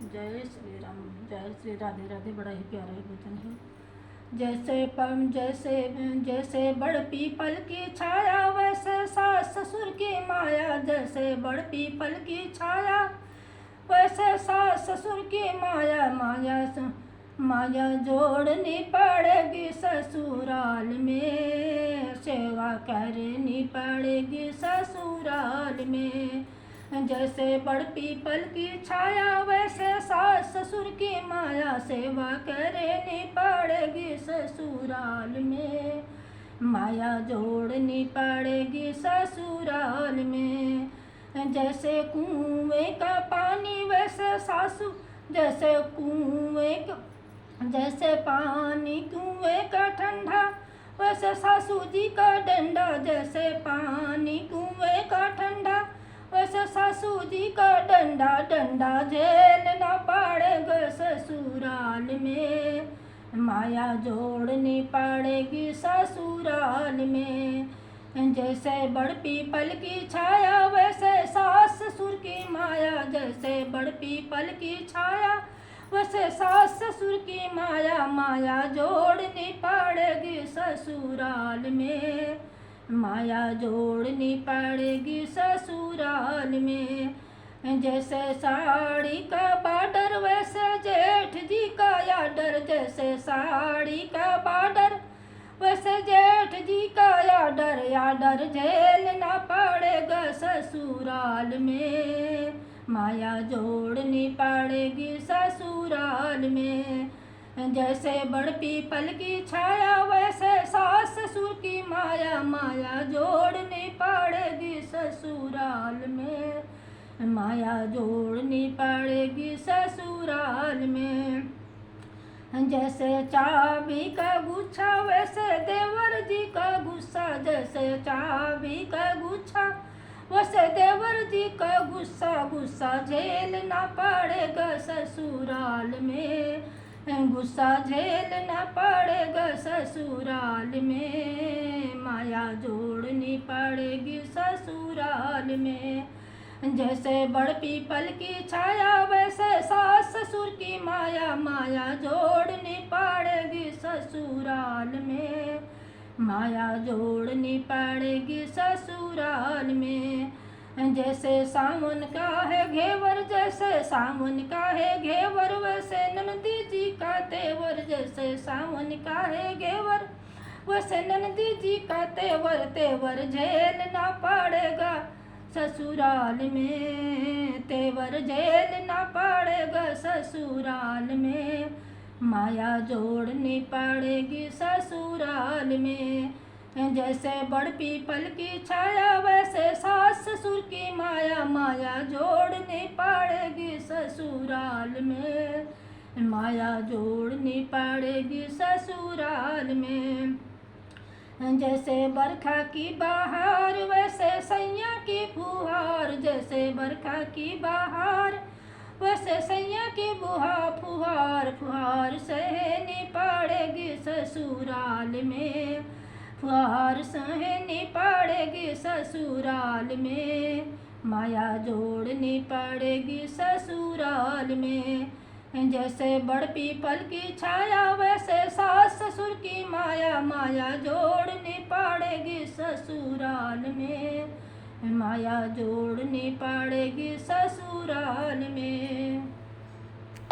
जय श्री राम, जय श्री राधे राधे। बड़ा ही प्यारा ही भजन है। जैसे बड़ पीपल की छाया, वैसे सास ससुर की माया। जैसे बड़ पीपल की छाया, वैसे सास ससुर की माया। माया जोड़नी पड़ेगी ससुराल में, सेवा करनी पड़ेगी ससुराल में। जैसे बड़ पीपल की छाया, वैसे सास ससुर की माया। सेवा करनी पड़ेगी ससुराल में, माया जोड़नी पड़ेगी ससुराल में। जैसे कुएं का पानी, वैसे सासु जैसे पानी कुएं का ठंडा, वैसे सासू जी का डंडा। जैसे पानी कुएं का ठंडा, वैसे सासू जी का डंडा। डंडा झेलना पड़ेगा ससुराल में, माया जोड़नी पड़ेगी ससुराल में। जैसे बड़ पीपल की छाया, वैसे सास ससुर की माया। जैसे बड़ पीपल की छाया, वैसे सास ससुर की माया। माया जोड़नी पड़ेगी ससुराल में, माया जोड़नी पड़ेगी ससुराल में। जैसे साड़ी का बॉर्डर, वैसे जेठ जी का याडर। जैसे साड़ी का बॉर्डर, वैसे जेठ जी का याडर झेलना पड़ेगा ससुराल में, माया जोड़नी पड़ेगी ससुराल में। जैसे बड़ पीपल की छाया, वैसे सास ससुर की माया। माया जोड़नी पड़ेगी ससुराल में, माया जोड़नी पड़ेगी ससुराल में। जैसे चाबी का गुच्छा, वैसे देवर जी का गुस्सा। जैसे चाबी का गुच्छा, वैसे देवर जी का गुस्सा झेलना पड़ेगा ससुराल में, गुस्सा झेलना पड़ेगा ससुराल में, माया जोड़नी पड़ेगी ससुराल में। जैसे बड़ पीपल की छाया, वैसे सास ससुर की माया। माया जोड़नी पड़ेगी ससुराल में, माया जोड़नी पड़ेगी ससुराल में। जैसे सावन का है घेवर, जैसे सावन का है घेवर, वैसे ननदी जी का तेवर। जैसे सावन का है घेवर, वैसे ननदी जी का तेवर झेलना पड़ेगा ससुराल में, तेवर झेलना पड़ेगा ससुराल में, माया जोड़नी पड़ेगी ससुराल में। जैसे बड़ पीपल की छाया, वैसे सास ससुर की माया। माया जोड़नी पड़ेगी ससुराल में, माया जोड़नी पड़ेगी ससुराल में। जैसे बरखा की बहार, वैसे सैया की फुहार। जैसे बरखा की बहार, वैसे सैया की फुहार सहनी पड़ेगी ससुराल में, फुहार सहनी पड़ेगी ससुराल में, माया जोड़नी पड़ेगी ससुराल में। जैसे बड़ पीपल की छाया, वैसे सास ससुर की माया। माया जोड़नी पड़ेगी ससुराल में, माया जोड़नी पड़ेगी ससुराल में।